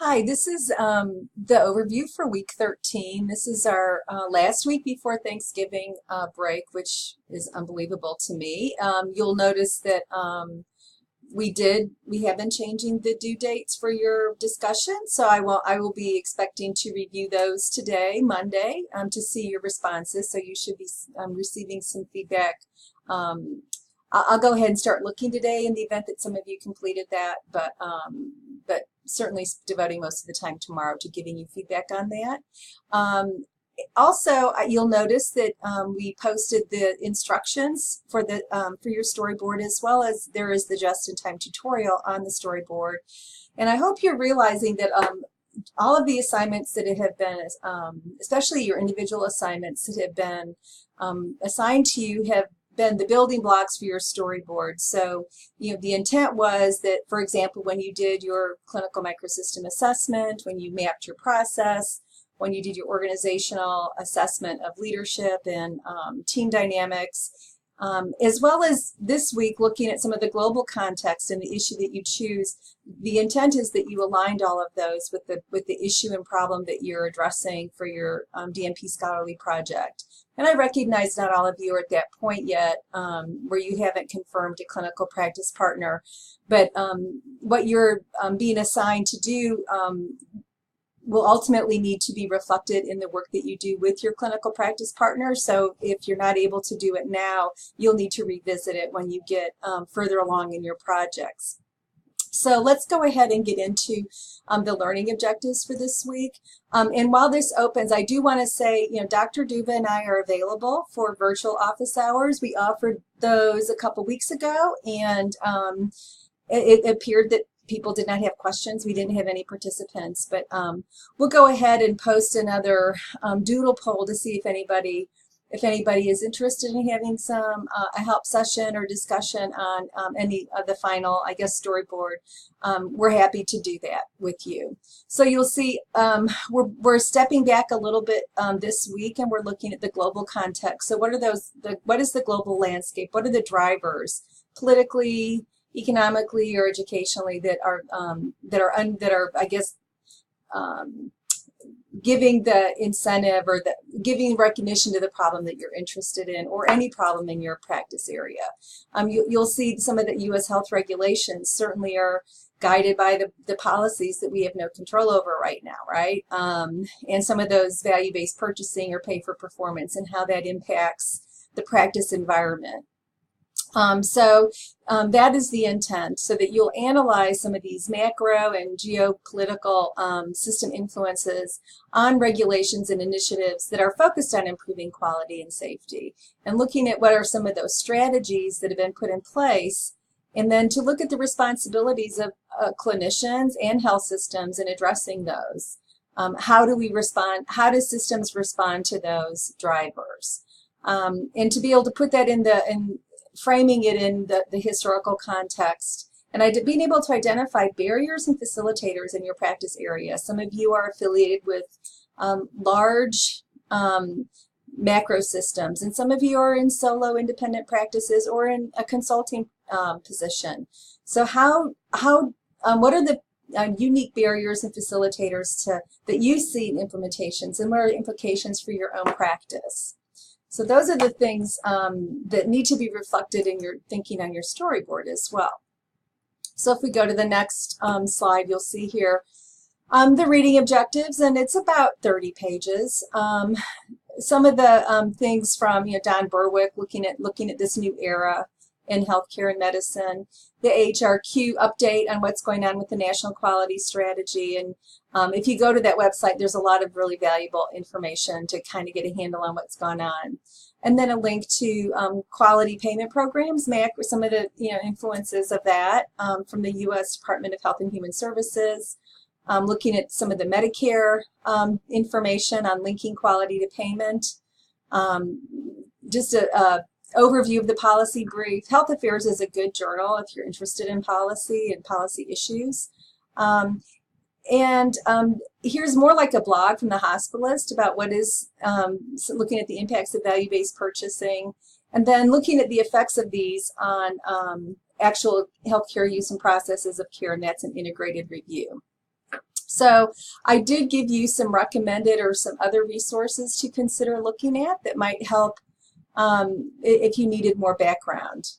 Hi, this is the overview for week 13. This is our last week before Thanksgiving break, which is unbelievable to me. You'll notice that we have been changing the due dates for your discussion, so I will be expecting to review those today, Monday, to see your responses. So you should be receiving some feedback. I'll go ahead and start looking today in the event that some of you completed that, but certainly devoting most of the time tomorrow to giving you feedback on that. Also, you'll notice that we posted the instructions for your storyboard, as well as there is the just-in-time tutorial on the storyboard. And I hope you're realizing that all of the assignments that have been, especially your individual assignments that have been assigned to you, have been the building blocks for your storyboard. So, the intent was that, for example, when you did your clinical microsystem assessment, when you mapped your process, when you did your organizational assessment of leadership and team dynamics, as well as this week looking at some of the global context and the issue that you choose, the intent is that you aligned all of those with the issue and problem that you're addressing for your DMP scholarly project. And I recognize not all of you are at that point yet where you haven't confirmed a clinical practice partner, but what you're being assigned to do will ultimately need to be reflected in the work that you do with your clinical practice partner. So if you're not able to do it now, you'll need to revisit it when you get further along in your projects. So let's go ahead and get into the learning objectives for this week. And while this opens, I do want to say, Dr. Duva and I are available for virtual office hours. We offered those a couple weeks ago, and it appeared that people did not have questions. We didn't have any participants, but we'll go ahead and post another doodle poll to see if anybody is interested in having a help session or discussion on any of the final, storyboard. We're happy to do that with you. So you'll see we're stepping back a little bit this week, and we're looking at the global context. So what is the global landscape? What are the drivers politically, economically, or educationally that are giving the incentive or giving recognition to the problem that you're interested in, or any problem in your practice area. You'll see some of the U.S. health regulations certainly are guided by the policies that we have no control over right now, right? And some of those value-based purchasing or pay for performance and how that impacts the practice environment. That is the intent, so that you'll analyze some of these macro and geopolitical system influences on regulations and initiatives that are focused on improving quality and safety, and looking at what are some of those strategies that have been put in place, and then to look at the responsibilities of clinicians and health systems in addressing those. How do we respond? How do systems respond to those drivers? And to be able to put that in framing it in the historical context, and being able to identify barriers and facilitators in your practice area. Some of you are affiliated with large macro systems, and some of you are in solo independent practices or in a consulting position. So what are the unique barriers and facilitators that you see in implementations, and what are the implications for your own practice? So those are the things that need to be reflected in your thinking on your storyboard as well. So if we go to the next slide, you'll see here the reading objectives, and it's about 30 pages. Some of the things from Don Berwick, looking at this new era in healthcare and medicine, the HRQ update on what's going on with the National Quality Strategy. And if you go to that website, there's a lot of really valuable information to kind of get a handle on what's gone on. And then a link to quality payment programs, some of the influences of that from the U.S. Department of Health and Human Services, looking at some of the Medicare information on linking quality to payment, just a overview of the policy brief. Health Affairs is a good journal if you're interested in policy and policy issues. Here's more like a blog from the hospitalist about what is looking at the impacts of value-based purchasing, and then looking at the effects of these on actual healthcare use and processes of care, and that's an integrated review. So I did give you some recommended or some other resources to consider looking at that might help if you needed more background.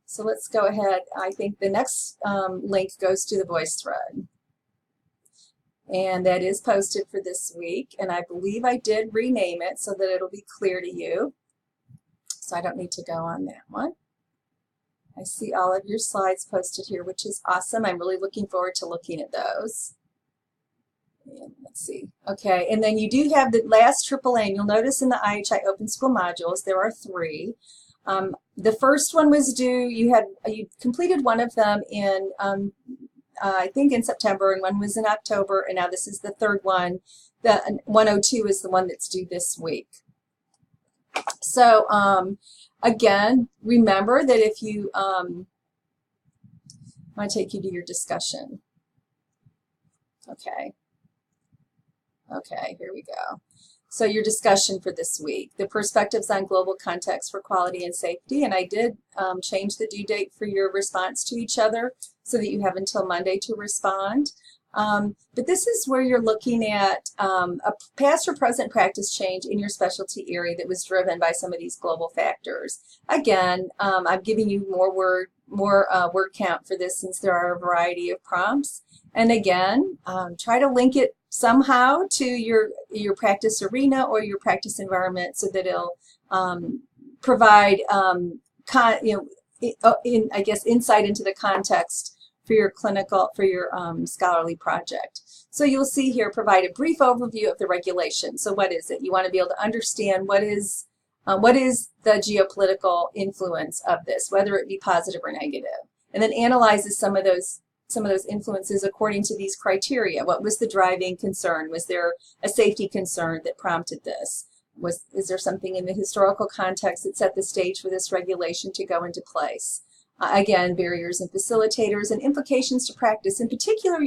So let's go ahead. I think the next link goes to the VoiceThread. And that is posted for this week. And I believe I did rename it so that it'll be clear to you. So I don't need to go on that one. I see all of your slides posted here, which is awesome. I'm really looking forward to looking at those. And let's see. Okay, and then you do have the last AAA, and you'll notice in the IHI Open School modules, there are 3. The first one was due, you completed one of them in, I think in September, and one was in October, and now this is the third one. The 102 is the one that's due this week. So again, remember that if you, I want to take you to your discussion. Okay. Okay, here we go. So your discussion for this week, the perspectives on global context for quality and safety, and I did change the due date for your response to each other so that you have until Monday to respond. But this is where you're looking at a past or present practice change in your specialty area that was driven by some of these global factors. Again, I'm giving you more word count for this since there are a variety of prompts. And again, try to link it somehow to your practice arena or your practice environment so that it'll provide I guess insight into the context for your scholarly project. So you'll see here, provide a brief overview of the regulation. So what is it? You want to be able to understand what is the geopolitical influence of this, whether it be positive or negative, and then analyzes some of those influences according to these criteria. What was the driving concern? Was there a safety concern that prompted this? Is there something in the historical context that set the stage for this regulation to go into place? Again, barriers and facilitators and implications to practice. In particular,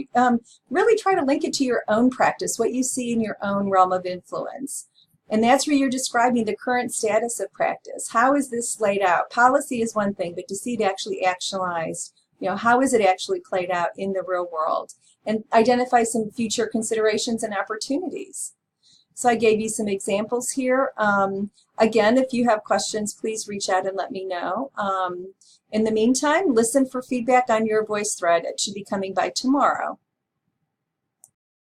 really try to link it to your own practice, what you see in your own realm of influence. And that's where you're describing the current status of practice. How is this laid out? Policy is one thing, but to see it actually actionalized, how is it actually played out in the real world? And identify some future considerations and opportunities. So I gave you some examples here. Again, if you have questions, please reach out and let me know. In the meantime, listen for feedback on your VoiceThread. It should be coming by tomorrow.